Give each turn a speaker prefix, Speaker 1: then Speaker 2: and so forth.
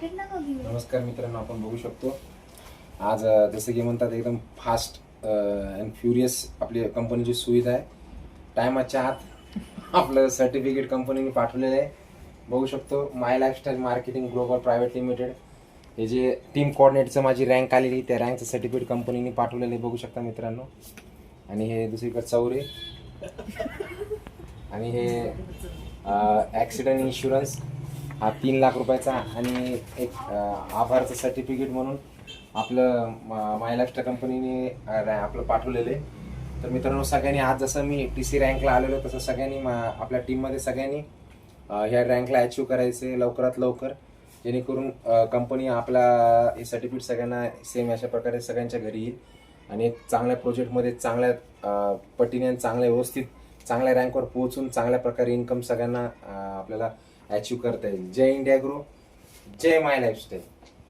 Speaker 1: नमस्कार मित्रांनो, आपण बघू शकतो आज जसं की म्हणतात एकदम फास्ट अँड फ्युरियस आपली कंपनीची सुविधा आहे. टायमाच्या आत आपलं सर्टिफिकेट कंपनीने पाठवलेलं आहे. बघू शकतो my lifestyle marketing global private limited हे जे टीम कोऑर्डिनेटचं माझी रँक आलेली त्या रँकचं सर्टिफिकेट कंपनीने पाठवलेलं आहे. बघू शकता मित्रांनो. आणि हे दुसरीकडे चौरे आणि हे ॲक्सिडेंट इन्शुरन्स हा 3 लाख रुपयाचा आणि एक आभारचं सर्टिफिकेट म्हणून आपलं माय लाईफस्टाईल कंपनीने आपलं पाठवलेलं आहे. तर मित्रांनो, सगळ्यांनी आज जसं मी TC रँकला आलेलो तसं सगळ्यांनी आपल्या टीममध्ये सगळ्यांनी ह्या रँकला अचीव करायचे लवकरात लवकर, जेणेकरून कंपनी आपला हे सर्टिफिकेट सगळ्यांना सेम अशा प्रकारे सगळ्यांच्या घरी येईल आणि एक चांगल्या प्रोजेक्टमध्ये चांगल्या पटीने चांगल्या व्यवस्थित चांगल्या रँकवर पोहोचून चांगल्या प्रकारे इन्कम सगळ्यांना आपल्याला अचीव करता येईल. जय इंडिया ग्रो, जय माय लाईफस्टाईल.